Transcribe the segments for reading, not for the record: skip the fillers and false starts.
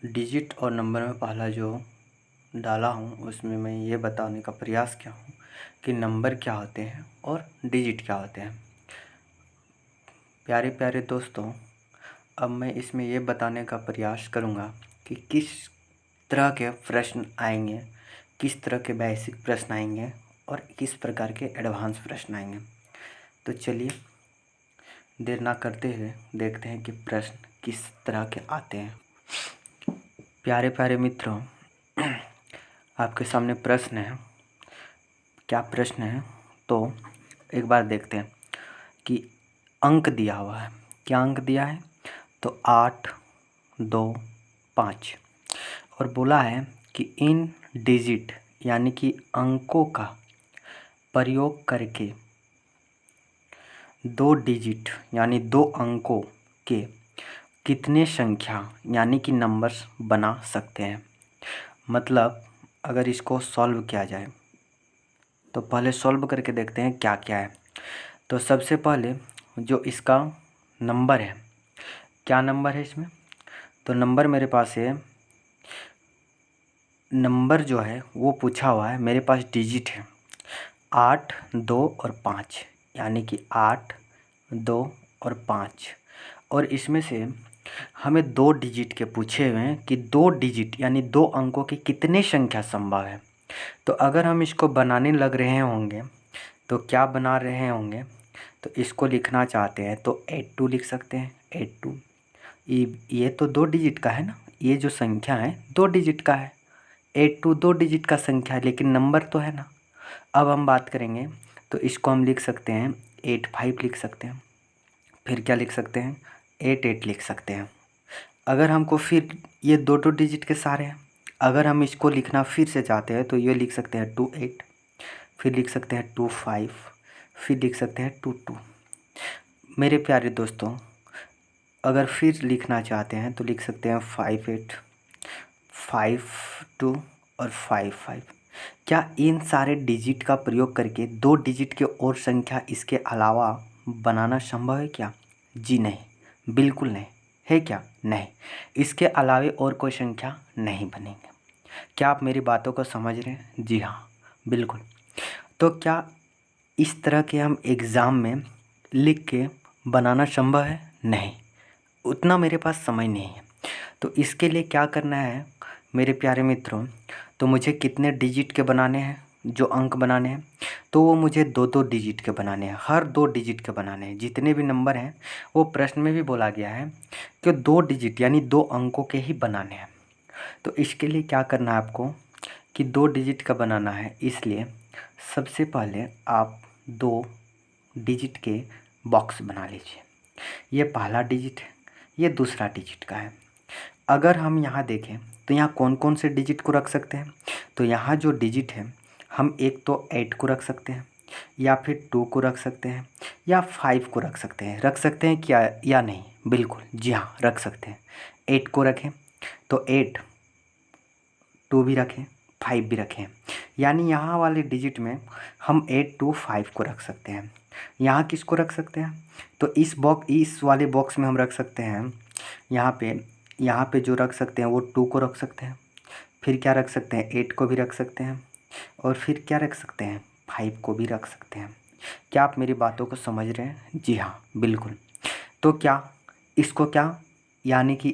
Digit और number में पहला जो डाला हूँ उसमें मैं ये बताने का प्रयास किया हूँ कि नंबर क्या होते हैं और डिजिट क्या होते हैं। प्यारे प्यारे दोस्तों, अब मैं इसमें ये बताने का प्रयास करूँगा कि किस तरह के प्रश्न आएंगे, किस तरह के बेसिक प्रश्न आएंगे और किस प्रकार के एडवांस प्रश्न आएंगे। तो चलिए देर ना करते हुए देखते हैं कि प्रश्न किस तरह के आते हैं। प्यारे प्यारे मित्रों, आपके सामने प्रश्न है। क्या प्रश्न है तो एक बार देखते हैं कि अंक दिया हुआ है। क्या अंक दिया है? तो 8, 2, 5 और बोला है कि इन डिजिट यानी कि अंकों का प्रयोग करके 2 डिजिट यानी 2 अंकों के कितने संख्या यानी कि नंबर्स बना सकते हैं। मतलब अगर इसको सॉल्व किया जाए तो पहले सॉल्व करके देखते हैं क्या क्या है। तो सबसे पहले जो इसका नंबर है, क्या नंबर है इसमें? तो नंबर मेरे पास है, नंबर जो है वो पूछा हुआ है, मेरे पास डिजिट है 8, 2 और 5 यानी कि 8, 2 और 5। और इसमें से हमें 2 डिजिट के पूछे हुए हैं कि 2 डिजिट यानी 2 अंकों की कितने संख्या संभव है। तो अगर हम इसको बनाने लग रहे होंगे तो क्या बना रहे होंगे, तो इसको लिखना चाहते हैं तो 82 लिख सकते हैं। 82 ये तो 2 डिजिट का है ना, ये जो संख्या है 2 डिजिट का है। 82 2 डिजिट का संख्या है लेकिन नंबर तो है ना। अब हम बात करेंगे तो इसको हम लिख सकते हैं 85 लिख सकते हैं। फिर क्या लिख सकते हैं? 88 लिख सकते हैं। अगर हमको फिर ये 2 डिजिट के सारे हैं, अगर हम इसको लिखना फिर से चाहते हैं तो ये लिख सकते हैं 28, फिर लिख सकते हैं 25, फिर लिख सकते हैं 22। मेरे प्यारे दोस्तों, अगर फिर लिखना चाहते हैं तो लिख सकते हैं 58, 52 और 55। क्या इन सारे डिजिट का प्रयोग करके 2 डिजिट के और संख्या इसके अलावा बनाना संभव है क्या? जी नहीं, बिल्कुल नहीं। है क्या? नहीं, इसके अलावे और कोई संख्या नहीं बनेंगे। क्या आप मेरी बातों को समझ रहे हैं? जी हाँ, बिल्कुल। तो क्या इस तरह के हम एग्ज़ाम में लिख के बनाना संभव है? नहीं, उतना मेरे पास समय नहीं है। तो इसके लिए क्या करना है मेरे प्यारे मित्रों, तो मुझे कितने डिजिट के बनाने हैं, जो अंक बनाने हैं, तो वो मुझे 2 डिजिट के बनाने हैं। हर 2 डिजिट के बनाने हैं। जितने भी नंबर हैं वो प्रश्न में भी बोला गया है कि 2 डिजिट यानी 2 अंकों के ही बनाने हैं। तो इसके लिए क्या करना है आपको कि 2 डिजिट का बनाना है। इसलिए सबसे पहले आप 2 डिजिट के बॉक्स बना लीजिए। ये पहला डिजिट है, ये दूसरा डिजिट का है। अगर हम यहाँ देखें तो यहाँ कौन कौन से डिजिट को रख सकते हैं, तो यहाँ जो डिजिट है हम एक तो 8 को रख सकते हैं, या फिर 2 को रख सकते हैं, या 5 को रख सकते हैं। रख सकते हैं क्या या नहीं? बिल्कुल, जी हाँ, रख सकते हैं। 8 को रखें तो 8, 2 भी रखें, 5 भी रखें। यानी यहाँ वाले डिजिट में हम 8, 2, 5 को रख सकते हैं। यहाँ किसको रख सकते हैं? तो इस वाले बॉक्स में हम रख सकते हैं, यहाँ पे जो रख सकते हैं वो 2 को रख सकते हैं। फिर क्या रख सकते हैं? 8 को भी रख सकते हैं। और फिर क्या रख सकते हैं? 5 को भी रख सकते हैं। क्या आप मेरी बातों को समझ रहे हैं? जी हाँ, बिल्कुल। तो क्या इसको क्या यानी कि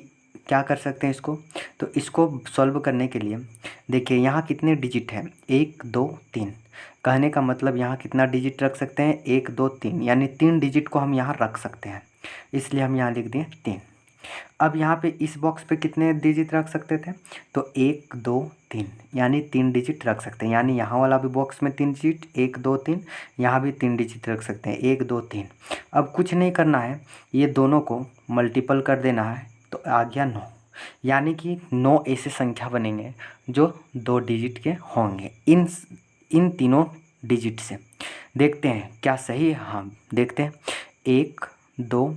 क्या कर सकते हैं इसको? तो इसको सॉल्व करने के लिए देखिए यहाँ कितने डिजिट हैं, 1, 2, 3। कहने का मतलब यहाँ कितना डिजिट रख सकते हैं? 1, 2, 3 यानी 3 डिजिट को हम यहाँ रख सकते हैं। इसलिए हम यहाँ लिख दें 3। अब यहाँ पे इस बॉक्स पे कितने डिजिट रख सकते थे? तो 1, 2, 3 यानी 3 डिजिट रख सकते हैं। यानी यहाँ वाला भी बॉक्स में 3 डिजिट, 1, 2, 3, यहाँ भी 3 डिजिट रख सकते हैं, 1, 2, 3। अब कुछ नहीं करना है, ये दोनों को मल्टीपल कर देना है तो आ गया 9। यानी कि 9 ऐसे संख्या बनेंगे जो 2 डिजिट के होंगे इन तीनों डिजिट से। देखते हैं क्या सही है। हाँ, देखते हैं। 1, 2,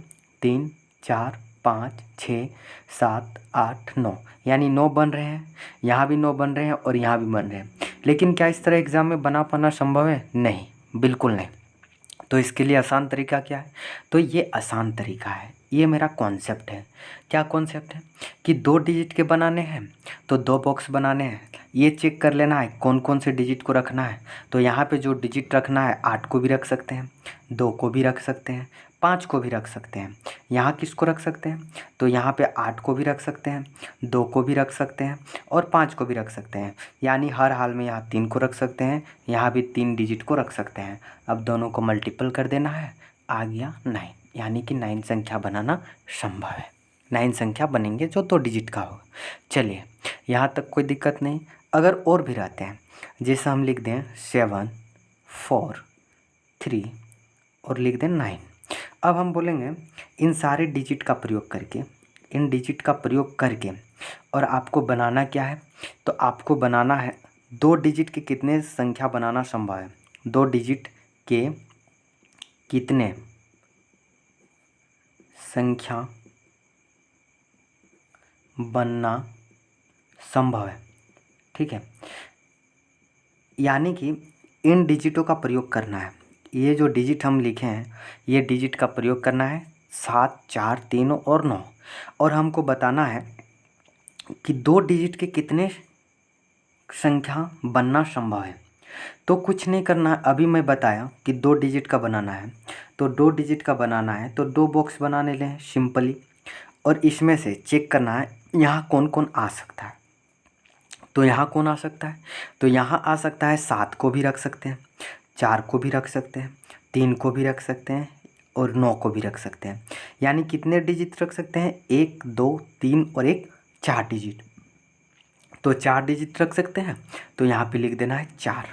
3, 4, 5, 6, 7, 8, 9 यानी 9 बन रहे हैं। यहाँ भी 9 बन रहे हैं और यहाँ भी बन रहे हैं। लेकिन क्या इस तरह एग्ज़ाम में बना पाना संभव है? नहीं, बिल्कुल नहीं। तो इसके लिए आसान तरीका क्या है? तो ये आसान तरीका है, ये मेरा कॉन्सेप्ट है। क्या कॉन्सेप्ट है कि 2 डिजिट के बनाने हैं तो 2 बॉक्स बनाने हैं। ये चेक कर लेना है कौन कौन से डिजिट को रखना है। तो यहाँ पे जो डिजिट रखना है 8 को भी रख सकते हैं, 2 को भी रख सकते हैं, 5 को भी रख सकते हैं। यहाँ किसको रख सकते हैं तो यहाँ पे 8 को भी रख सकते हैं, 2 को भी रख सकते हैं और 5 को भी रख सकते हैं। यानी हर हाल में यहाँ 3 को रख सकते हैं, यहाँ भी 3 डिजिट को रख सकते हैं। अब दोनों को मल्टीपल कर देना है, आ गया 9। यानी कि 9 संख्या बनाना संभव है। 9 संख्या बनेंगे जो 2 डिजिट का होगा। चलिए यहाँ तक कोई दिक्कत नहीं। अगर और भी रहते हैं, जैसे हम लिख दें 7 4 3 और लिख दें 9। अब हम बोलेंगे इन सारे डिजिट का प्रयोग करके, इन डिजिट का प्रयोग करके और आपको बनाना क्या है तो आपको बनाना है 2 डिजिट के कितने संख्या बनाना संभव है। 2 डिजिट के कितने संख्या बनना संभव है। ठीक है, यानी कि इन डिजिटों का प्रयोग करना है। ये जो डिजिट हम लिखे हैं ये डिजिट का प्रयोग करना है 7 4 3 और 9। और हमको बताना है कि 2 डिजिट के कितने संख्या बनना संभव है। तो कुछ नहीं करना है, अभी मैं बताया कि 2 डिजिट का बनाना है। तो 2 डिजिट का बनाना है तो 2 बॉक्स बनाने लें सिंपली। और इसमें से चेक करना है यहाँ कौन कौन आ सकता है। तो यहाँ कौन आ सकता है तो यहाँ आ सकता है 7 को भी रख सकते हैं, 4 को भी रख सकते हैं, 3 को भी रख सकते हैं और 9 को भी रख सकते हैं। यानी कितने डिजिट रख सकते हैं 1 2 3 और एक 4 डिजिट। तो 4 डिजिट रख सकते हैं तो यहाँ पे लिख देना है 4।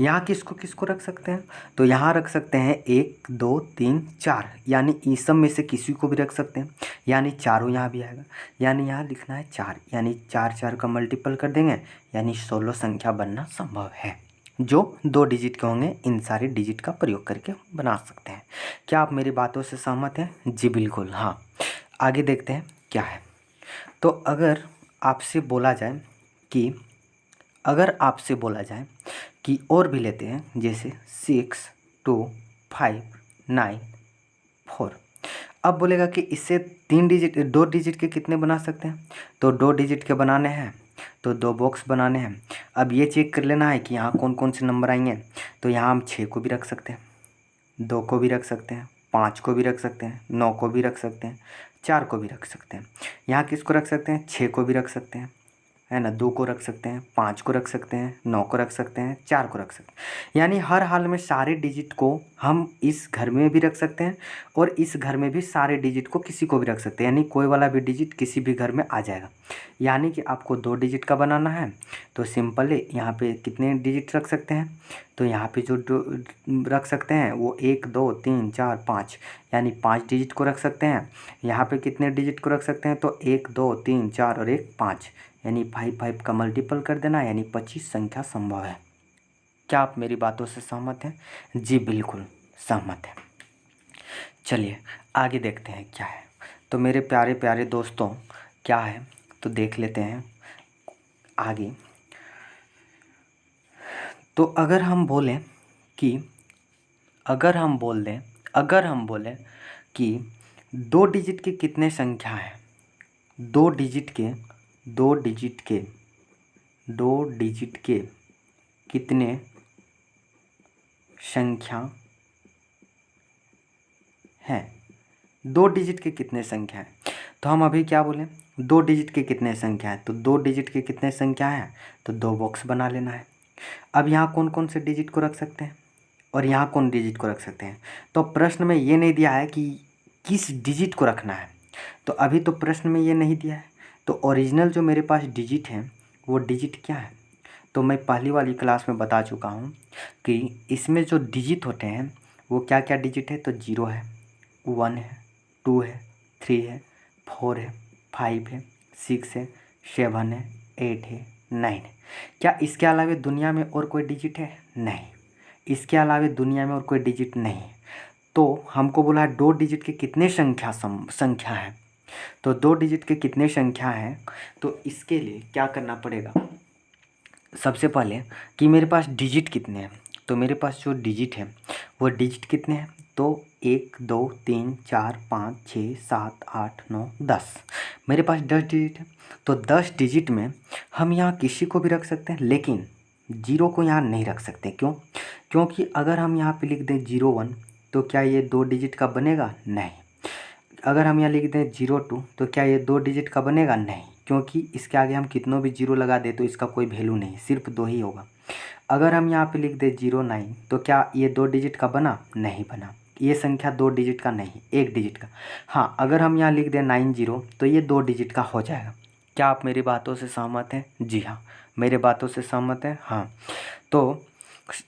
यहाँ किसको किसको रख सकते हैं तो यहाँ रख सकते हैं 1 2 3 4। यानी इस सब में से किसी को भी रख सकते हैं, यानी चारों यहाँ भी आएगा। यानी यहाँ लिखना है 4, यानी 4 4 का मल्टीपल कर देंगे, यानी 16 संख्या बनना संभव है जो 2 डिजिट के होंगे। इन सारे डिजिट का प्रयोग करके बना सकते हैं। क्या आप मेरी बातों से सहमत हैं? जी बिल्कुल हाँ। आगे देखते हैं क्या है। तो अगर आपसे बोला जाए कि और भी लेते हैं, जैसे 6 2 5 9 4। अब बोलेगा कि इससे 2 डिजिट के कितने बना सकते हैं। तो 2 डिजिट के बनाने हैं तो 2 बॉक्स बनाने हैं। अब ये चेक कर लेना है कि यहाँ कौन कौन से नंबर आएंगे। तो यहाँ हम 6 को भी रख सकते हैं, 2 को भी रख सकते हैं, 5 को भी रख सकते हैं, 9 को भी रख सकते हैं, 4 को भी रख सकते हैं। यहाँ किसको रख सकते हैं 6 को भी रख सकते हैं, है ना, 2 को रख सकते हैं, 5 को रख सकते हैं, 9 को रख सकते हैं, 4 को रख सकते हैं। यानी हर हाल में सारे डिजिट को हम इस घर में भी रख सकते हैं और इस घर में भी सारे डिजिट को किसी को भी रख सकते हैं। यानी कोई वाला भी डिजिट किसी भी घर में आ जाएगा। यानी कि आपको 2 डिजिट का बनाना है तो सिंपल है, यहाँ पे कितने डिजिट रख सकते हैं तो यहाँ पे जो रख सकते हैं वो 1 2 3 4 5, यानी 5 डिजिट को रख सकते हैं। यहाँ पे कितने डिजिट को रख सकते हैं तो 1 2 3 4 और एक 5, यानी 5 का मल्टीपल कर देना, यानी 25 संख्या संभव है। क्या आप मेरी बातों से सहमत हैं? जी बिल्कुल सहमत है। चलिए आगे देखते हैं क्या है। तो मेरे प्यारे प्यारे दोस्तों क्या है तो देख लेते हैं आगे। तो अगर हम बोलें कि 2 डिजिट के कितने संख्या हैं, 2 डिजिट के कितने संख्या हैं, 2 डिजिट के कितने संख्या हैं। तो हम अभी क्या बोलें 2 डिजिट के कितने संख्या है। तो 2 डिजिट के कितने संख्या हैं तो 2 बॉक्स बना लेना है। अब यहाँ कौन कौन से डिजिट को रख सकते हैं और यहाँ कौन डिजिट को रख सकते हैं। तो प्रश्न में ये नहीं दिया है कि किस डिजिट को रखना है, तो अभी तो प्रश्न में ये नहीं दिया है। तो ओरिजिनल जो मेरे पास डिजिट है वो डिजिट क्या है, तो मैं पहली वाली क्लास में बता चुका हूँ कि इसमें जो डिजिट होते हैं वो क्या क्या डिजिट है। तो 0 है, 1 है, 2 है, 3 है, 4 है, 5 है, 6 है, 7 है, 8 है, 9 है। क्या इसके अलावा दुनिया में और कोई डिजिट है? नहीं, इसके अलावा दुनिया में और कोई डिजिट नहीं है। तो हमको बोला है 2 डिजिट के कितने संख्या है। तो 2 डिजिट के कितने संख्या है, तो इसके लिए क्या करना पड़ेगा, सबसे पहले कि मेरे पास डिजिट कितने हैं। तो मेरे पास जो डिजिट है वो डिजिट कितने हैं, तो 1 2 3 4 5 6 7 8 9 10। मेरे पास 10 डिजिट है, तो 10 डिजिट में हम यहाँ किसी को भी रख सकते हैं, लेकिन जीरो को यहाँ नहीं रख सकते। क्यों? क्योंकि अगर हम यहाँ पे लिख दें 01 तो क्या ये 2 डिजिट का बनेगा? नहीं। अगर हम यहाँ लिख दें 02 तो क्या ये 2 डिजिट का बनेगा? नहीं, क्योंकि इसके आगे हम कितनों भी जीरो लगा दे तो इसका कोई वैल्यू नहीं, सिर्फ 2 ही होगा। अगर हम यहाँ पे लिख दें 09 तो क्या ये 2 डिजिट का बना? नहीं बना। ये संख्या 2 डिजिट का नहीं, 1 डिजिट का। हाँ, अगर हम यहाँ लिख दें 90 तो ये 2 डिजिट का हो जाएगा। क्या आप मेरी बातों से सहमत हैं? जी हाँ, मेरे बातों से सहमत हैं। हाँ, तो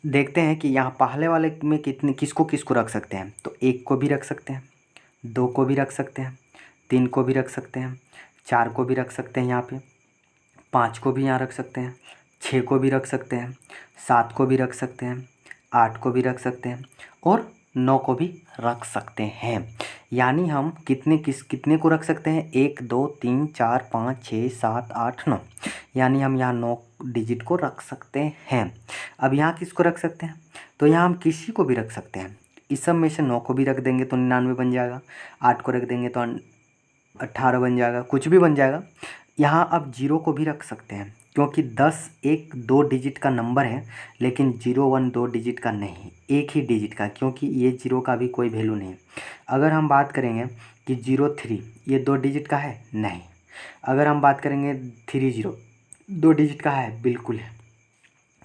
देखते हैं कि यहाँ पहले वाले में किसको किसको रख सकते हैं। तो 1 को भी रख सकते हैं, 2 को भी रख सकते हैं, 3 को भी रख सकते हैं, 4 को भी रख सकते हैं, यहाँ पे 5 को भी यहाँ रख सकते हैं, 6 को भी रख सकते हैं, 7 को भी रख सकते हैं, 8 को भी रख सकते हैं और 9 को भी रख सकते हैं। यानी हम कितने को रख सकते हैं? 1 2 3 4 5 6 7 8 9, यानी हम यहाँ 9 डिजिट को रख सकते हैं। अब यहाँ किसको रख सकते हैं? तो यहाँ हम किसी को भी रख सकते हैं। इस सब में से 9 को भी रख देंगे तो 99 बन जाएगा, 8 को रख देंगे तो 18 बन जाएगा, कुछ भी बन जाएगा। यहाँ अब 0 को भी रख सकते हैं, क्योंकि 10 एक 2 डिजिट का नंबर है, लेकिन 01 2 डिजिट का नहीं, एक ही डिजिट का, क्योंकि ये 0 का भी कोई वैल्यू नहीं है। अगर हम बात करेंगे कि 03 ये 2 डिजिट का है? नहीं। अगर हम बात करेंगे 30 2 डिजिट का है? बिल्कुल है।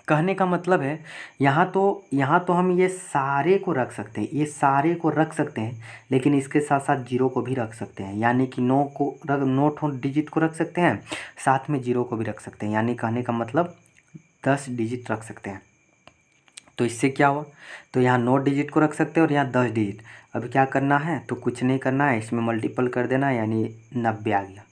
कहने का मतलब है यहाँ तो हम ये सारे को रख सकते हैं, ये सारे को रख सकते हैं, लेकिन इसके साथ साथ 0 को भी रख सकते हैं। यानी कि 9 डिजिट को रख सकते हैं, साथ में 0 को भी रख सकते हैं। यानी कहने का मतलब 10 डिजिट रख सकते हैं। तो इससे क्या हुआ? तो यहाँ 9 डिजिट को रख सकते हैं और यहाँ 10 डिजिट। अभी क्या करना है? तो कुछ नहीं करना है, इसमें मल्टीपल कर देना है, यानी 90 आ गया।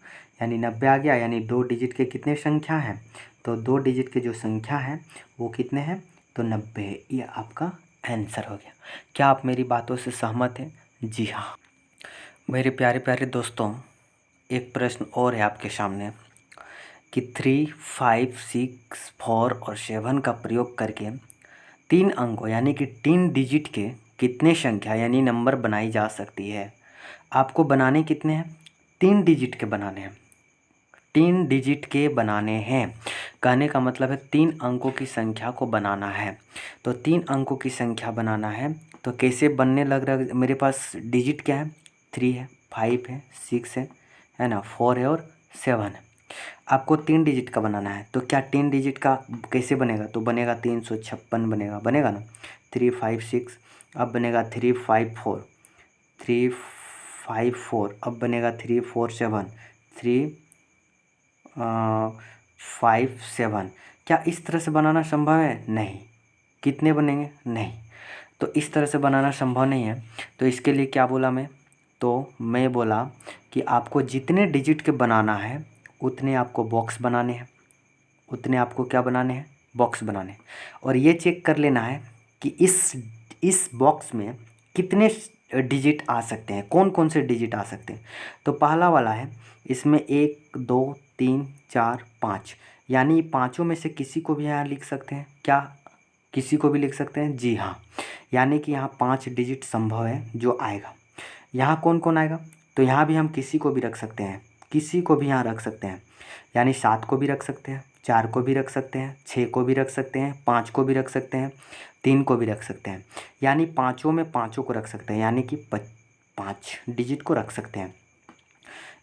यानी 90 आ गया, यानी 2 डिजिट के कितने संख्या हैं? तो 2 डिजिट के जो संख्या हैं वो कितने हैं? तो 90। ये आपका आंसर हो गया। क्या आप मेरी बातों से सहमत हैं? जी हाँ। मेरे प्यारे प्यारे दोस्तों, एक प्रश्न और है आपके सामने कि 3 5 6 4 और 7 का प्रयोग करके 3 अंकों यानी कि 3 डिजिट के कितने संख्या यानी नंबर बनाई जा सकती है। आपको बनाने कितने हैं? 3 डिजिट के बनाने हैं, 3 डिजिट के बनाने हैं। कहने का मतलब है 3 अंकों की संख्या को बनाना है। तो 3 अंकों की संख्या बनाना है तो कैसे बनने लग रहा है? मेरे पास डिजिट क्या है? 3 है, 5 है, 6 है ना, 4 है और 7 है। आपको 3 डिजिट का बनाना है, तो क्या 3 डिजिट का कैसे बनेगा? तो बनेगा 356 बनेगा ना, 3 5 6। अब बनेगा 3 5 4, 3 5 4। अब बनेगा 3 4 7, 3 5 7। क्या इस तरह से बनाना संभव है? नहीं। कितने बनेंगे? नहीं। तो इस तरह से बनाना संभव नहीं है। तो इसके लिए क्या बोला मैं? तो मैं बोला कि आपको जितने डिजिट के बनाना है उतने आपको बॉक्स बनाने हैं, उतने आपको क्या बनाने हैं? बॉक्स बनाने हैं। और ये चेक कर लेना है कि इस बॉक्स में कितने डिजिट आ सकते हैं, कौन कौन से डिजिट आ सकते हैं। तो पहला वाला है, इसमें 1 2 3 4 5, यानी पाँचों में से किसी को भी यहाँ लिख सकते हैं। क्या किसी को भी लिख सकते हैं? जी हाँ। यानी कि यहाँ 5 डिजिट संभव है जो आएगा। यहाँ कौन कौन आएगा? तो यहाँ भी हम किसी को भी रख सकते हैं, किसी को भी यहाँ रख सकते हैं। यानी 7 को भी रख सकते हैं, 4 को भी रख सकते हैं, 6 को भी रख सकते हैं, 5 को भी रख सकते हैं, 3 को भी रख सकते हैं। यानी पाँचों में पाँचों को रख सकते हैं, यानी कि 5 डिजिट को रख सकते हैं।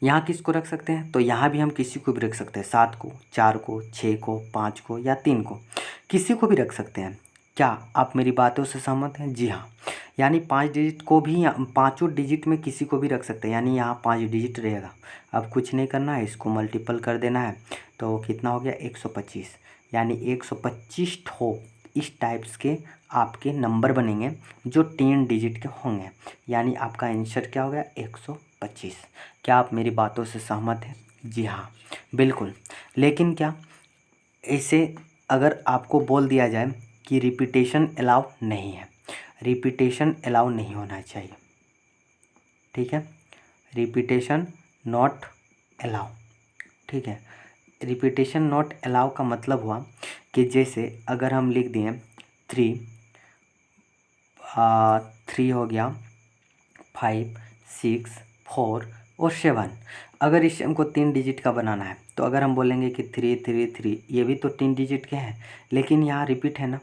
यहाँ किसको रख सकते हैं? तो यहाँ भी हम किसी को भी रख सकते हैं, 7 को, 4 को, 6 को, 5 को या 3 को, किसी को भी रख सकते हैं। क्या आप मेरी बातों से सहमत हैं? जी हाँ। यानी 5 डिजिट को भी पाँचों डिजिट में किसी को भी रख सकते हैं, यानी यहाँ 5 डिजिट रहेगा। अब कुछ नहीं करना है, इसको मल्टीपल कर देना है, तो कितना हो गया? 125। यानी 125 ठो इस टाइप्स के आपके नंबर बनेंगे जो 3 डिजिट के होंगे। यानी आपका आंसर क्या हो गया? 125। क्या आप मेरी बातों से सहमत हैं? जी हाँ, बिल्कुल। लेकिन क्या ऐसे अगर आपको बोल दिया जाए कि रिपीटेशन अलाउ नहीं है, रिपीटेशन अलाउ नहीं होना चाहिए, ठीक है, रिपीटेशन नॉट अलाउ, ठीक है। रिपीटेशन नॉट अलाउ का मतलब हुआ कि जैसे अगर हम लिख दिए 3 3 हो गया, 5, 6, 4 और 7। अगर इसे हमको 3 डिजिट का बनाना है तो अगर हम बोलेंगे कि 3 3 3, ये भी तो 3 डिजिट के हैं, लेकिन यहाँ रिपीट है ना,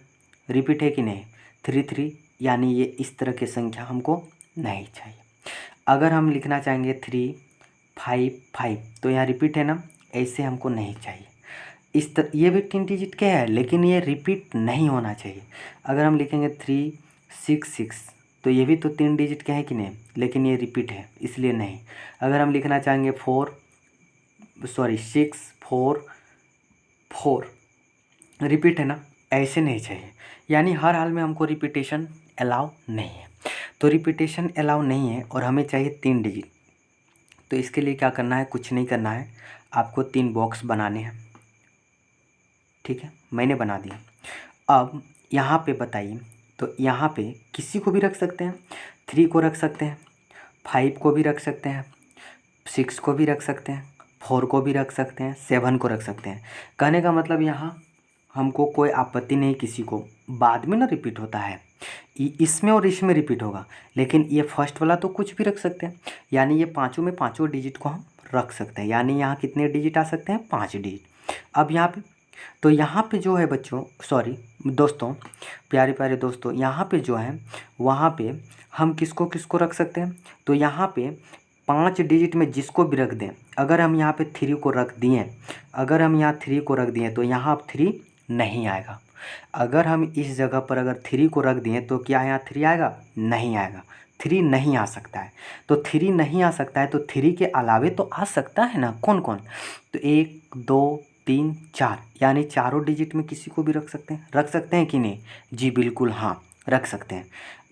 रिपीट है कि नहीं, 3 3, यानी ये इस तरह की संख्या हमको नहीं चाहिए। अगर हम लिखना चाहेंगे 3 5 5, तो यहाँ रिपीट है ना, ऐसे हमको नहीं चाहिए। इस तरह ये भी 3 डिजिट के हैं, लेकिन ये रिपीट नहीं होना चाहिए। अगर हम लिखेंगे 3 6 6, तो ये भी तो 3 डिजिट के हैं कि नहीं, लेकिन ये रिपीट है, इसलिए नहीं। अगर हम लिखना चाहेंगे 6 4 4, रिपीट है ना, ऐसे नहीं चाहिए। यानी हर हाल में हमको रिपीटेशन अलाउ नहीं है। तो रिपीटेशन अलाउ नहीं है और हमें चाहिए 3 डिजिट। तो इसके लिए क्या करना है, कुछ नहीं करना है, आपको 3 बॉक्स बनाने हैं। ठीक है, मैंने बना दिया। अब यहाँ पे बताइए, तो यहाँ पे किसी को भी रख सकते हैं, 3 को रख सकते हैं, 5 को भी रख सकते हैं, 6 को भी रख सकते हैं, 4 को भी रख सकते हैं, 7 को रख सकते हैं। कहने का मतलब यहाँ हमको कोई आपत्ति नहीं, किसी को बाद में ना रिपीट होता है, इसमें और इसमें रिपीट होगा, लेकिन ये फर्स्ट वाला तो कुछ भी रख सकते हैं। यानी ये पाँचों में पाँचों डिजिट को हम रख सकते हैं। यानी यहाँ कितने डिजिट आ सकते हैं, 5 डिजिट। अब यहाँ पे, तो यहाँ पे जो है बच्चों, सॉरी दोस्तों, प्यारे प्यारे दोस्तों, यहाँ पे जो है वहाँ पे हम किसको किसको रख सकते हैं, तो यहाँ पे 5 डिजिट में जिसको भी रख दें। अगर हम यहाँ पे 3 को रख दिए, अगर हम यहाँ 3 को रख दिए तो यहाँ अब 3 नहीं आएगा। अगर हम इस जगह पर अगर 3 को रख दिए तो क्या यहाँ 3 आएगा, नहीं आएगा, 3 नहीं आ सकता है। तो 3 नहीं आ सकता है, तो 3 के अलावे तो आ सकता है ना, कौन कौन, तो 1 2 3 4, यानी चारों डिजिट में किसी को भी रख सकते हैं कि नहीं, जी बिल्कुल हाँ, रख सकते हैं।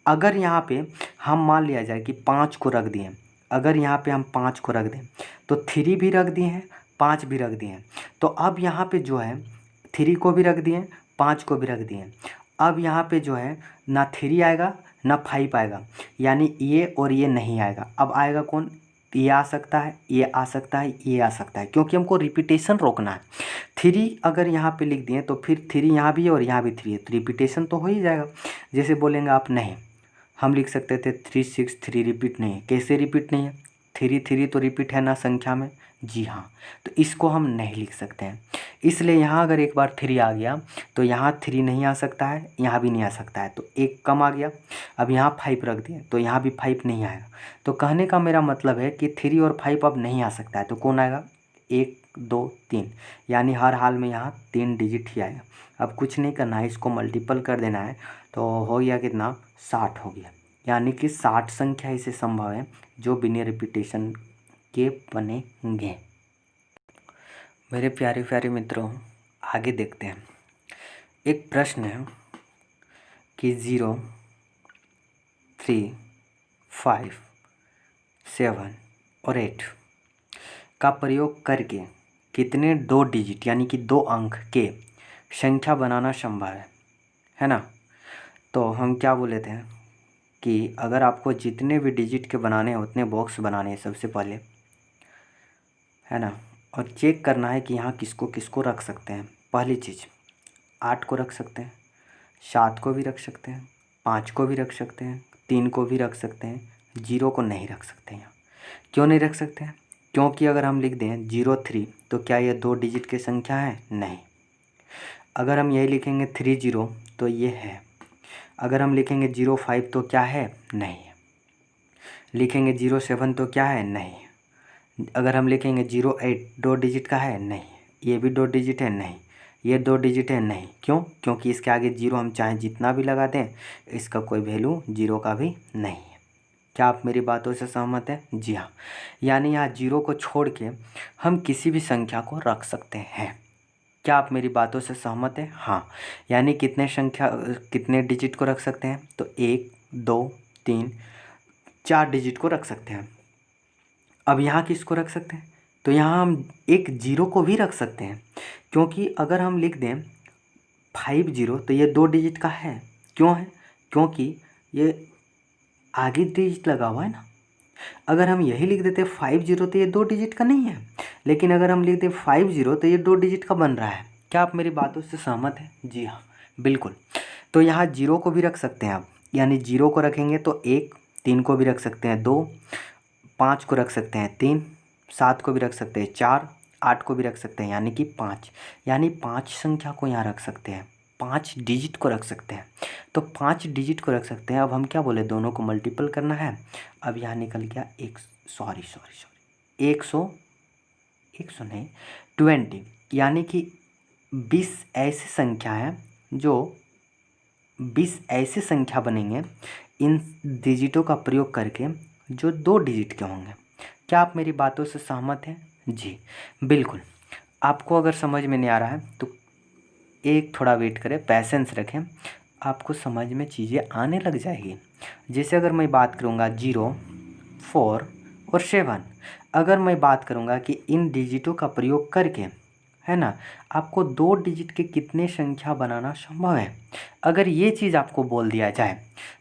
अगर यहाँ पे हम मान लिया जाए कि 5 को रख दिए, अगर यहाँ पे हम 5 को रख दें तो 3 भी रख दिए हैं, 5 भी रख दिए हैं। तो अब यहाँ पे जो है 3 को भी रख दिए, 5 को भी रख दिए। अब यहाँ पे जो है ना 3 आएगा ना 5 आएगा, यानी ये और ये नहीं आएगा। अब आएगा कौन, ये आ सकता है, ये आ सकता है, ये आ सकता है, क्योंकि हमको रिपीटेशन रोकना है। 3 अगर यहाँ पे लिख दिए तो फिर 3 यहाँ भी है और यहाँ भी 3 है, तो रिपीटेशन तो हो ही जाएगा। जैसे बोलेंगे आप, नहीं, हम लिख सकते थे 3 6 3, रिपीट नहीं है। कैसे रिपीट नहीं है, 3 3 तो रिपीट है ना संख्या में, जी हाँ, तो इसको हम नहीं लिख सकते हैं। इसलिए यहाँ अगर एक बार 3 आ गया तो यहाँ 3 नहीं आ सकता है, यहाँ भी नहीं आ सकता है, तो एक कम आ गया। अब यहाँ 5 रख दिए तो यहाँ भी 5 नहीं आएगा। तो कहने का मेरा मतलब है कि 3 और 5 अब नहीं आ सकता है, तो कौन आएगा, 1 2 3, यानी हर हाल में यहाँ 3 डिजिट ही आएगा। अब कुछ नहीं करना है, इसको मल्टीपल कर देना है, तो हो गया कितना, 60 हो गया। यानी कि 60 संख्या ऐसे संभव है जो बिना रिपीटेशन के बनेंगे। मेरे प्यारे प्यारे मित्रों, आगे देखते हैं। एक प्रश्न है कि 0 3 5 7 और 8 का प्रयोग करके कितने 2 डिजिट यानी कि 2 अंक के संख्या बनाना संभव है ना। तो हम क्या बोले थे कि अगर आपको जितने भी डिजिट के बनाने हैं उतने बॉक्स बनाने हैं सबसे पहले, है ना, और चेक करना है कि यहाँ किसको किसको रख सकते हैं। पहली चीज़, 8 को रख सकते हैं, 7 को भी रख सकते हैं, 5 को भी रख सकते हैं, 3 को भी रख सकते हैं, 0 को नहीं रख सकते हैं। क्यों नहीं रख सकते हैं, क्योंकि अगर हम लिख दें 0 3, तो क्या ये 2 डिजिट की संख्या है, नहीं। अगर हम यही लिखेंगे 3 0, तो ये है। अगर हम लिखेंगे 0 5, तो क्या है, नहीं है। लिखेंगे 0 7, तो क्या है, नहीं है। अगर हम लिखेंगे 0 8, 2 डिजिट का है, नहीं। ये भी 2 डिजिट है, नहीं। ये 2 डिजिट है, नहीं। क्यों, क्योंकि इसके आगे 0 हम चाहे जितना भी लगा दें, इसका कोई वैल्यू 0 का भी नहीं है। क्या आप मेरी बातों से सहमत हैं, जी हाँ। यानी यहाँ 0 को छोड़ के हम किसी भी संख्या को रख सकते हैं। क्या आप मेरी बातों से सहमत हैं, हाँ। यानी कितने डिजिट को रख सकते हैं, तो 1 2 3 4 डिजिट को रख सकते हैं। अब यहाँ किसको रख सकते हैं, तो यहाँ हम एक 0 को भी रख सकते हैं, क्योंकि अगर हम लिख दें 5 0, तो ये 2 डिजिट का है। क्यों है, क्योंकि ये आगे डिजिट लगा हुआ है ना। अगर हम यही लिख देते 5 0, तो ये 2 डिजिट का नहीं है, लेकिन अगर हम लिख दें 5 0, तो ये 2 डिजिट का बन रहा है। क्या आप मेरी बातों से सहमत हैं, जी हाँ बिल्कुल। तो यहाँ 0 को भी रख सकते हैं आप, यानी 0 को रखेंगे तो 1 3 को भी रख सकते हैं 2, 5 को रख सकते हैं 3, 7 को भी रख सकते हैं 4, 8 को भी रख सकते हैं यानी कि 5, यानी 5 संख्या को यहाँ रख सकते हैं, 5 डिजिट को रख सकते हैं। तो 5 डिजिट को रख सकते हैं। अब हम क्या बोले, दोनों को मल्टीपल करना है। अब यहाँ निकल गया एक, सॉरी 100 नहीं 20, यानी कि 20 ऐसी संख्या है जो 20 ऐसी संख्या बनेंगे इन डिजिटों का प्रयोग करके जो 2 डिजिट के होंगे। क्या आप मेरी बातों से सहमत हैं? जी बिल्कुल। आपको अगर समझ में नहीं आ रहा है तो एक थोड़ा वेट करें, पैसेंस रखें, आपको समझ में चीज़ें आने लग जाएगी। जैसे अगर मैं बात करूँगा 0, 4 और 7, अगर मैं बात करूँगा कि इन डिजिटों का प्रयोग करके, है ना, आपको 2 डिजिट के कितने संख्या बनाना संभव है, अगर ये चीज़ आपको बोल दिया जाए,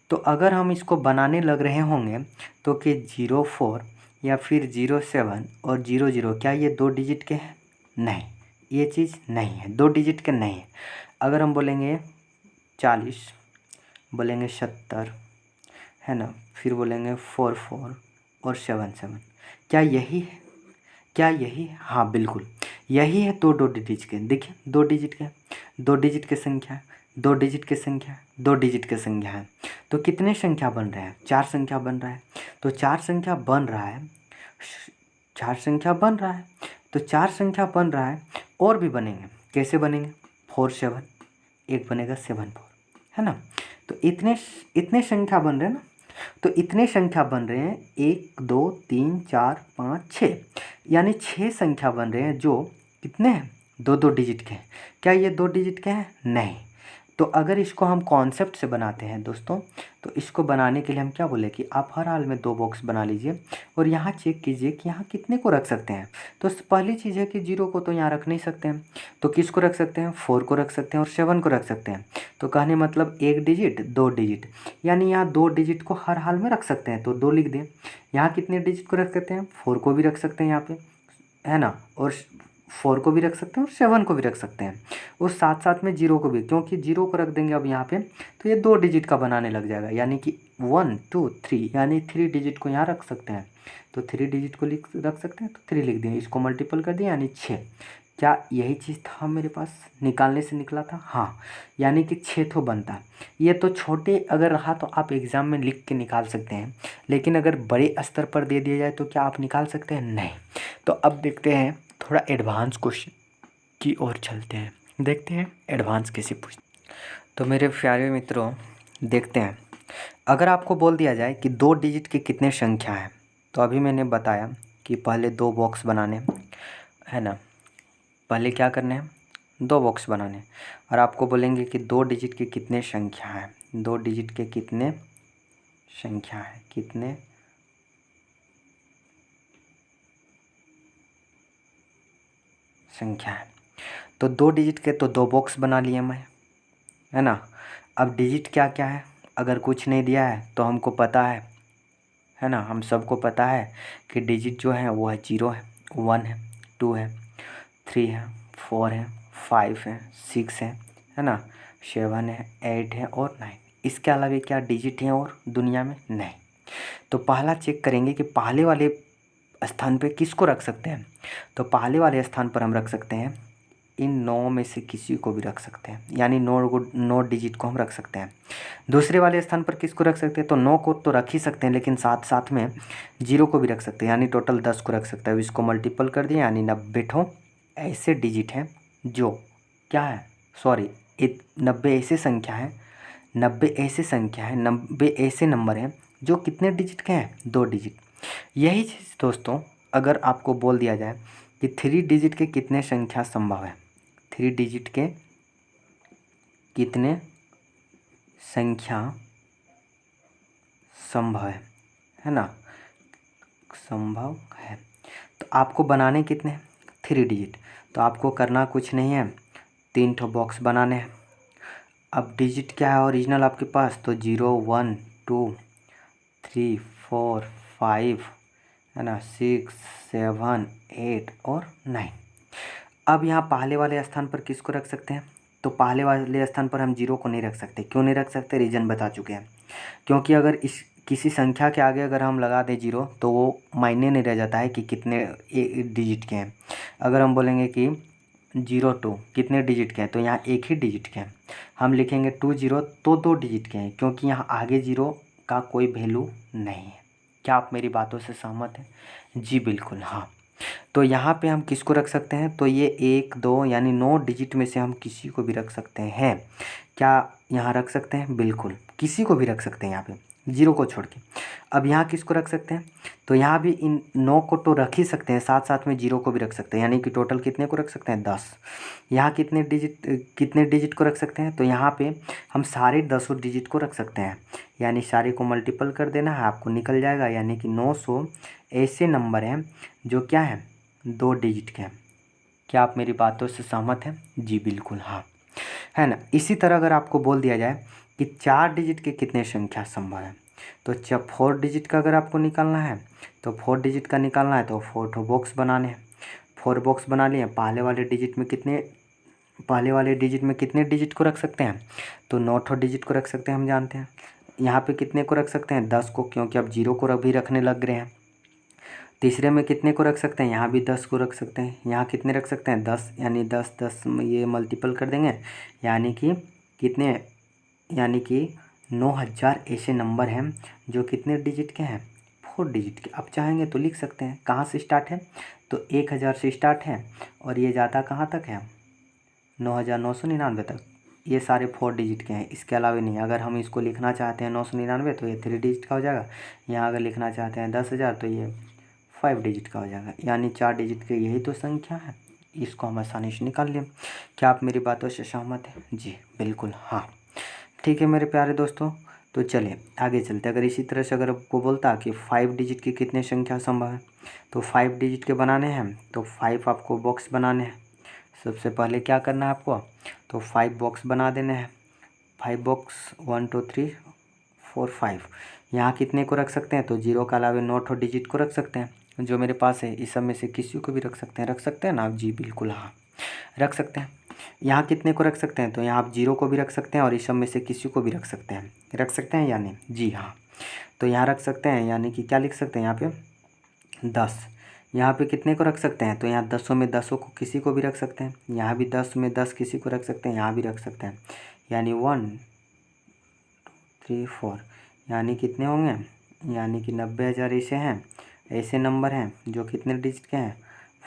तो अगर हम इसको बनाने लग रहे होंगे तो कि 04 या फिर 07 और 00, क्या ये 2 डिजिट के हैं? नहीं, ये चीज़ नहीं है, 2 डिजिट के नहीं है। अगर हम बोलेंगे 40, बोलेंगे 70, है ना, फिर बोलेंगे 44 और 77, क्या यही है? क्या यही? हाँ बिल्कुल यही है। 2 डिजिट के, देखिए 2 डिजिट के, 2 डिजिट के संख्या, 2 डिजिट के संख्या, 2 डिजिट के संख्या है। तो कितने संख्या बन रहे हैं? 4 संख्या बन रहा है। तो 4 संख्या बन रहा है, 4 संख्या बन रहा है, तो 4 संख्या बन रहा है, और भी बनेंगे। कैसे बनेंगे? 4 7, एक बनेगा 7 4, है ना। तो इतने इतने संख्या बन रहे हैं ना, तो इतने संख्या बन रहे हैं 1 2 3 4 5 6, यानी 6 संख्या बन रहे हैं जो कितने हैं? 2 डिजिट के हैं। क्या ये 2 डिजिट के हैं? नहीं। तो अगर इसको हम कॉन्सेप्ट से बनाते हैं दोस्तों, तो इसको बनाने के लिए हम क्या बोले कि आप हर हाल में 2 बॉक्स बना लीजिए और यहाँ चेक कीजिए कि यहाँ कितने को रख सकते हैं। तो पहली चीज़ है कि 0 को तो यहाँ रख नहीं सकते हैं, तो किसको रख सकते हैं? 4 को रख सकते हैं और 7 को रख सकते हैं। तो कहने मतलब 1 डिजिट 2 डिजिट, यानी यहाँ 2 डिजिट को हर हाल में रख सकते हैं, तो 2 लिख दें। यहाँ कितने डिजिट को रख सकते हैं? 4 को भी रख सकते हैं यहाँ पे, है ना, और 4 को भी रख सकते हैं और 7 को भी रख सकते हैं, और साथ साथ में 0 को भी, क्योंकि 0 को रख देंगे अब यहाँ पे तो ये 2 डिजिट का बनाने लग जाएगा, यानी कि 1 2 3, यानी 3 डिजिट को यहाँ रख सकते हैं। तो 3 डिजिट को रख सकते हैं, तो 3 लिख दें, इसको मल्टीपल कर दिया यानी 6। क्या यही चीज़ था मेरे पास, निकालने से निकला था? हाँ, यानी कि 6 तो बनता। ये तो छोटे अगर रहा तो आप एग्ज़ाम में लिख के निकाल सकते हैं, लेकिन अगर बड़े स्तर पर दे दिया जाए तो क्या आप निकाल सकते हैं? नहीं। तो अब देखते हैं थोड़ा एडवांस क्वेश्चन की ओर चलते हैं, देखते हैं एडवांस कैसे पूछते। तो मेरे प्यारे मित्रों देखते हैं, अगर आपको बोल दिया जाए कि 2 डिजिट की कितने संख्या है, तो अभी मैंने बताया कि पहले 2 बॉक्स बनाने, है ना, पहले क्या करने हैं? 2 बॉक्स बनाने। और आपको बोलेंगे कि 2 डिजिट के कितने संख्या है, 2 डिजिट के कितने संख्या है, कितने संख्या है। तो 2 डिजिट के तो 2 बॉक्स बना लिए मैं, है ना। अब डिजिट क्या क्या है, अगर कुछ नहीं दिया है तो हमको पता है ना, हम सबको पता है कि डिजिट जो है वो है 0 है, 1 है, 2 है, 3 है, 4 है, 5 है, 6 है ना, 7 है, 8 है और 9। इसके अलावा क्या डिजिट हैं और दुनिया में? नहीं। तो पहला चेक करेंगे कि पहले वाले स्थान पे किसको रख सकते हैं। तो पहले वाले स्थान पर हम रख सकते हैं, इन 9 में से किसी को भी रख सकते हैं, यानी 9 डिजिट को हम रख सकते हैं। दूसरे वाले स्थान पर किसको रख सकते हैं? तो 9 को तो रख ही सकते हैं, लेकिन साथ साथ में 0 को भी रख सकते हैं, यानी टोटल 10 को रख सकते हैं। इसको मल्टीपल कर दिए, यानी 90 ठो ऐसे डिजिट हैं जो क्या है, सॉरी 90 ऐसे संख्या है, 90 ऐसे संख्या है, 90 ऐसे नंबर हैं जो कितने डिजिट के हैं? 2 डिजिट। यही चीज़ दोस्तों अगर आपको बोल दिया जाए कि 3 डिजिट के कितने संख्या संभव है, 3 डिजिट के कितने संख्या संभव है ना, संभव है। तो आपको बनाने कितने? 3 डिजिट। तो आपको करना कुछ नहीं है, 3 ठो बॉक्स बनाने हैं। अब डिजिट क्या है ओरिजिनल आपके पास? तो 0 1 2 3 4 5, है ना, 6 7 8 और 9। अब यहाँ पहले वाले स्थान पर किसको रख सकते हैं? तो पहले वाले स्थान पर हम 0 को नहीं रख सकते। क्यों नहीं रख सकते? रीज़न बता चुके हैं। क्योंकि अगर इस किसी संख्या के आगे अगर हम लगा दें जीरो तो वो मायने नहीं रह जाता है कि कितने डिजिट के हैं। अगर हम बोलेंगे कि 02 कितने डिजिट के हैं, तो यहाँ एक ही डिजिट के हैं। हम लिखेंगे 20 तो 2 डिजिट के हैं, क्योंकि यहाँ आगे जीरो का कोई वैल्यू नहीं है। क्या आप मेरी बातों से सहमत हैं? जी बिल्कुल हाँ। तो यहाँ पे हम किसको रख सकते हैं? तो ये 1 2 यानी 9 डिजिट में से हम किसी को भी रख सकते हैं। क्या यहाँ रख सकते हैं? बिल्कुल किसी को भी रख सकते हैं यहाँ पे, जीरो को छोड़ के। अब यहाँ किसको रख सकते हैं? तो यहाँ भी इन 9 को तो रख ही सकते हैं, साथ साथ में जीरो को भी रख सकते हैं, यानी कि टोटल कितने को रख सकते हैं? 10। यहाँ कितने डिजिट को रख सकते हैं? तो यहाँ पे हम सारे 10 डिजिट को रख सकते हैं, यानी सारे को मल्टीपल कर देना है, आपको निकल जाएगा, यानी कि 900 ऐसे नंबर हैं जो क्या है? 2 डिजिट के हैं। क्या आप मेरी बातों से सहमत हैं? जी बिल्कुल हाँ, है ना। इसी तरह अगर आपको बोल दिया जाए कि 4 डिजिट के कितने संख्या संभव है, तो जब 4 डिजिट का अगर आपको निकालना है, तो 4 डिजिट का निकालना है तो 4 बॉक्स बनाने हैं। 4 बॉक्स बना लिए। पहले वाले डिजिट में कितने डिजिट को रख सकते हैं? तो 9 डिजिट को रख सकते हैं, हम जानते हैं। यहाँ पे कितने को रख सकते हैं? 10 को, क्योंकि अब जीरो को भी रखने लग रहे हैं। तीसरे में कितने को रख सकते हैं? यहाँ भी 10 को रख सकते हैं। यहाँ कितने रख सकते हैं? 10, यानी 10 ये मल्टीपल कर देंगे, यानी कि कितने, यानी कि 9000 ऐसे नंबर हैं जो कितने डिजिट के हैं? 4 डिजिट के। अब चाहेंगे तो लिख सकते हैं। कहाँ से स्टार्ट है? तो 1000 से स्टार्ट है और ये जाता कहाँ तक है? 9999 तक। ये सारे 4 डिजिट के हैं, इसके अलावा नहीं। अगर हम इसको लिखना चाहते हैं 999 तो ये 3 डिजिट का हो जाएगा। यहाँ अगर लिखना चाहते हैं 10,000 तो ये 5 डिजिट का हो जाएगा, यानी 4 डिजिट के यही तो संख्या है। इसको हम आसानी से निकाल लें। क्या आप मेरी बातों से सहमत हैं? जी बिल्कुल हाँ। ठीक है मेरे प्यारे दोस्तों, तो चलिए आगे चलते। अगर इसी तरह से अगर आपको बोलता कि 5 डिजिट की कितने संख्या संभव है, तो 5 डिजिट के बनाने हैं, तो 5 आपको बॉक्स बनाने हैं। सबसे पहले क्या करना है आपको? तो 5 बॉक्स बना देने हैं। 5 बॉक्स 1 2 3 4 5। यहाँ कितने को रख सकते हैं? तो जीरो के अलावा 9 डिजिट को रख सकते हैं, जो मेरे पास है। इस सब में से किसी को भी रख सकते हैं। रख सकते हैं ना आप? जी बिल्कुल हाँ, रख सकते हैं। यहाँ कितने को रख सकते हैं? तो यहाँ आप जीरो को भी रख सकते हैं और इस सब में से किसी को भी रख सकते हैं। रख सकते हैं या नहीं? जी हाँ। तो यहाँ रख सकते हैं, यानी कि क्या लिख सकते हैं यहाँ पे? 10। यहाँ पे कितने को रख सकते हैं? तो यहाँ 10 में 10 को किसी को भी रख सकते हैं। यहाँ भी 10 में 10 किसी को रख सकते हैं, यहाँ भी रख सकते हैं, यानी 1 2 3 4, यानी कितने होंगे? यानी कि 90,000 ऐसे नंबर हैं जो कितने डिजिट के हैं?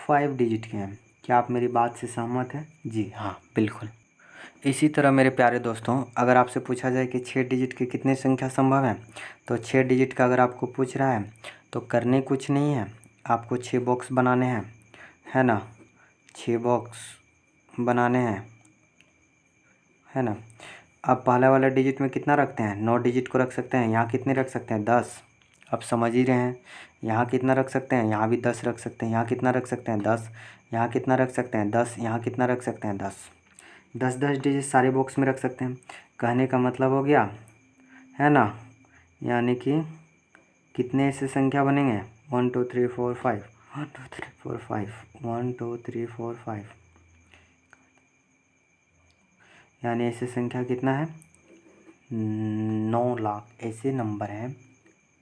5 डिजिट के हैं। क्या आप मेरी बात से सहमत हैं? जी हाँ बिल्कुल। इसी तरह मेरे प्यारे दोस्तों, अगर आपसे पूछा जाए कि 6 डिजिट की कितने संख्या संभव है, तो 6 डिजिट का अगर आपको पूछ रहा है तो करने कुछ नहीं है, आपको 6 बॉक्स बनाने हैं, है ना। 6 बॉक्स बनाने हैं, है ना। अब पहले वाले डिजिट में कितना रखते हैं? 9 डिजिट को रख सकते हैं। यहाँ कितने रख सकते हैं? 10। अब समझ ही रहे हैं। यहाँ कितना रख सकते हैं? यहाँ भी 10 रख सकते हैं। यहाँ कितना रख सकते हैं? 10। यहाँ कितना रख सकते हैं? 10। यहाँ कितना रख सकते हैं? 10। 10 डिजिट सारे बॉक्स में रख सकते हैं। कहने का मतलब हो गया, है ना, यानी कि कितने ऐसे संख्या बनेंगे? 1 2 3 4 5, 1 2 3 4 5, 1 2 3 4 5, यानी ऐसे संख्या कितना है? 9 लाख ऐसे नंबर हैं,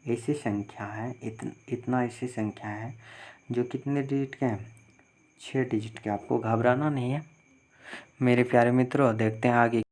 ऐसी संख्या है, इतना ऐसी संख्या है जो कितने डिजिट के हैं? 6 डिजिट के। आपको घबराना नहीं है मेरे प्यारे मित्रों। देखते हैं आगे।